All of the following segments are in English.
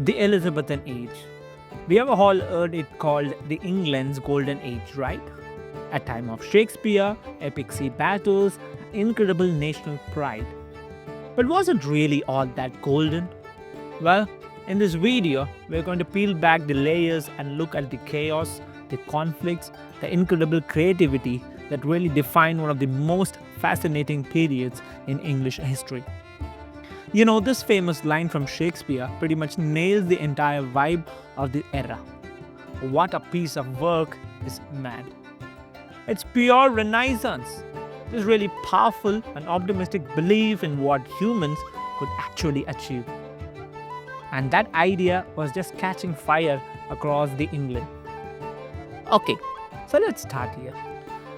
The Elizabethan Age. We have all heard it called the England's Golden Age, right? A time of Shakespeare, epic sea battles, incredible national pride. But was it really all that golden? Well, in this video, we're going to peel back the layers and look at the chaos, the conflicts, the incredible creativity that really define one of the most fascinating periods in English history. This famous line from Shakespeare pretty much nails the entire vibe of the era. What a piece of work is man. It's pure renaissance. This really powerful and optimistic belief in what humans could actually achieve. And that idea was just catching fire across the England. Okay, so let's start here.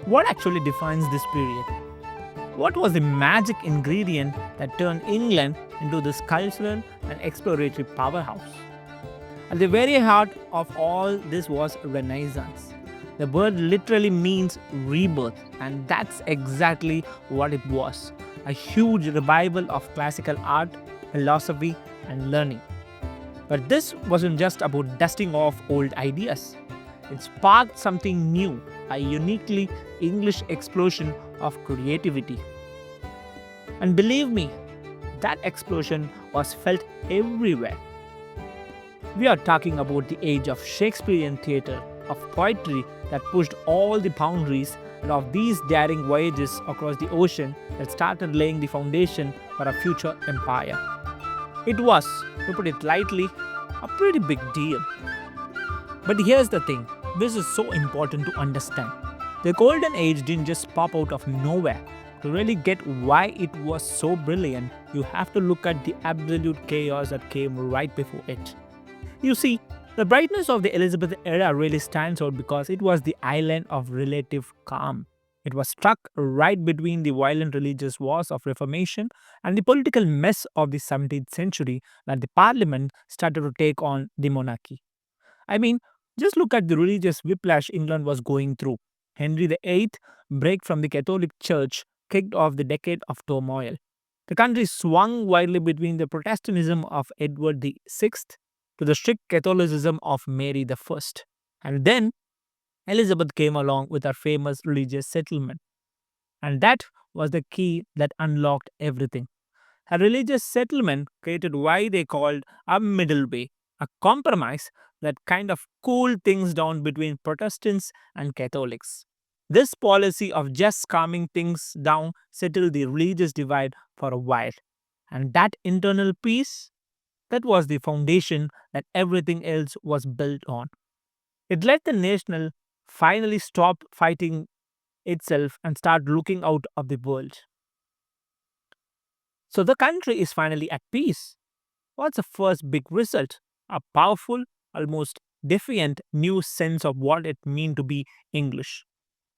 What actually defines this period? What was the magic ingredient that turned England into this cultural and exploratory powerhouse? At the very heart of all this was Renaissance. The word literally means rebirth, and that's exactly what it was, a huge revival of classical art, philosophy, and learning. But this wasn't just about dusting off old ideas. It sparked something new, a uniquely English explosion of creativity. And believe me, that explosion was felt everywhere. We are talking about the age of Shakespearean theatre, of poetry that pushed all the boundaries, and of these daring voyages across the ocean that started laying the foundation for a future empire. It was, to put it lightly, a pretty big deal. But here's the thing, this is so important to understand. The Golden Age didn't just pop out of nowhere. To really get why it was so brilliant, you have to look at the absolute chaos that came right before it. You see, the brightness of the Elizabethan era really stands out because it was the island of relative calm. It was stuck right between the violent religious wars of Reformation and the political mess of the 17th century when the parliament started to take on the monarchy. I mean, just look at the religious whiplash England was going through. Henry VIII break from the Catholic Church kicked off the decade of turmoil. The country swung wildly between the Protestantism of Edward VI to the strict Catholicism of Mary I. And then Elizabeth came along with her famous religious settlement. And that was the key that unlocked everything. Her religious settlement created why they called a middle way, a compromise that kind of cooled things down between Protestants and Catholics. This policy of just calming things down settled the religious divide for a while. And that internal peace, that was the foundation that everything else was built on. It let the nation finally stop fighting itself and start looking out of the world. So the country is finally at peace. What's the first big result? A powerful, almost defiant new sense of what it means to be English.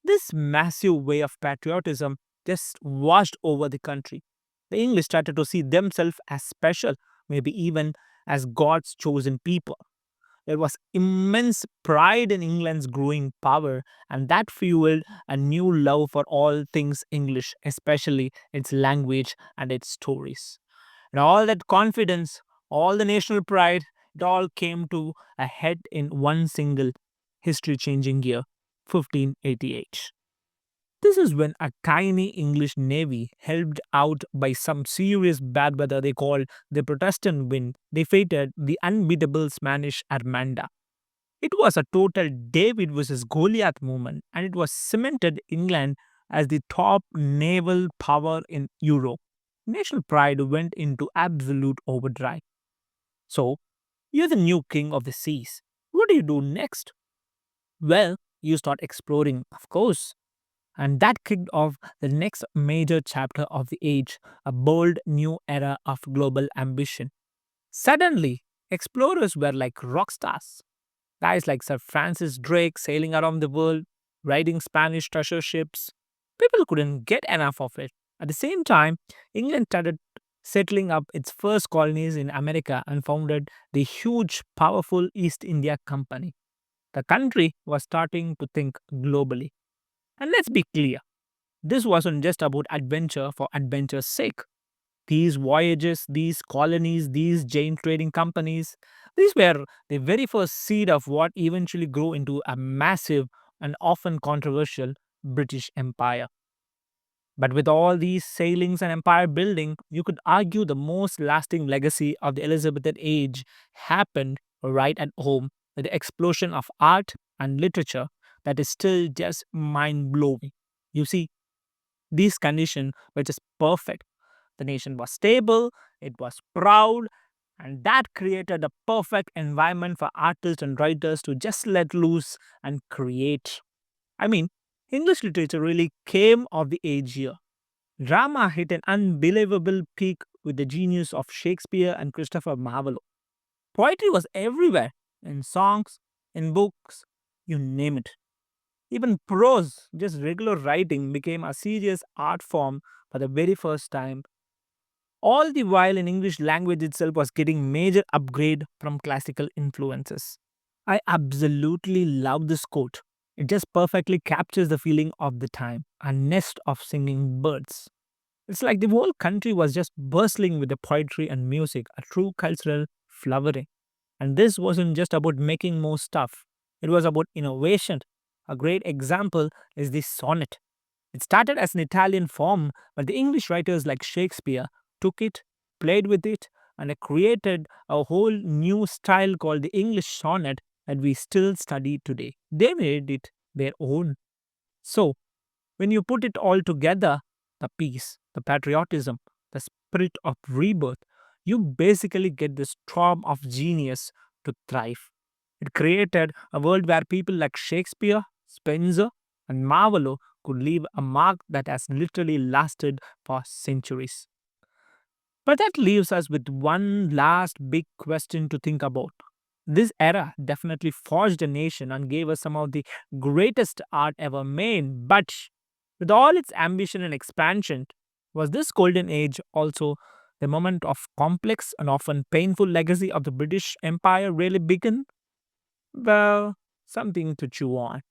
This massive wave of patriotism just washed over the country. The English started to see themselves as special, maybe even as God's chosen people. There was immense pride in England's growing power, and that fueled a new love for all things English, especially its language and its stories. And all that confidence, all the national pride, it all came to a head in one single history changing year, 1588. This is when a tiny English navy, helped out by some serious bad weather they called the Protestant wind, defeated the unbeatable Spanish Armada. It was a total David versus Goliath moment, and it was cemented England as the top naval power in Europe. National pride went into absolute overdrive. So, you're the new king of the seas. What do you do next? Well, you start exploring, of course. And that kicked off the next major chapter of the age, a bold new era of global ambition. Suddenly, explorers were like rock stars. Guys like Sir Francis Drake sailing around the world, riding Spanish treasure ships. People couldn't get enough of it. At the same time, England started settling up its first colonies in America and founded the huge, powerful East India Company. The country was starting to think globally. And let's be clear, this wasn't just about adventure for adventure's sake. These voyages, these colonies, these giant trading companies These were the very first seed of what eventually grew into a massive and often controversial British Empire. But with all these sailings and empire building, you could argue the most lasting legacy of the Elizabethan age happened right at home with the explosion of art and literature that is still just mind blowing. You see, these conditions were just perfect. The nation was stable, it was proud, and that created a perfect environment for artists and writers to just let loose and create. I mean, English literature really came of the age here. Drama hit an unbelievable peak with the genius of Shakespeare and Christopher Marlowe. Poetry was everywhere, in songs, in books, you name it. Even prose, just regular writing, became a serious art form for the very first time. All the while in English language itself was getting major upgrade from classical influences. I absolutely love this quote. It just perfectly captures the feeling of the time, a nest of singing birds. It's like the whole country was just bustling with the poetry and music, a true cultural flowering. And this wasn't just about making more stuff, it was about innovation. A great example is the sonnet. It started as an Italian form, but the English writers like Shakespeare took it, played with it, and they created a whole new style called the English sonnet that we still study today. They made it their own. So, when you put it all together, the peace, the patriotism, the spirit of rebirth, you basically get this storm of genius to thrive. It created a world where people like Shakespeare, Spencer, and Marlowe could leave a mark that has literally lasted for centuries. But that leaves us with one last big question to think about. This era definitely forged a nation and gave us some of the greatest art ever made. But with all its ambition and expansion, was this golden age also the moment of complex and often painful legacy of the British Empire really began? Well, something to chew on.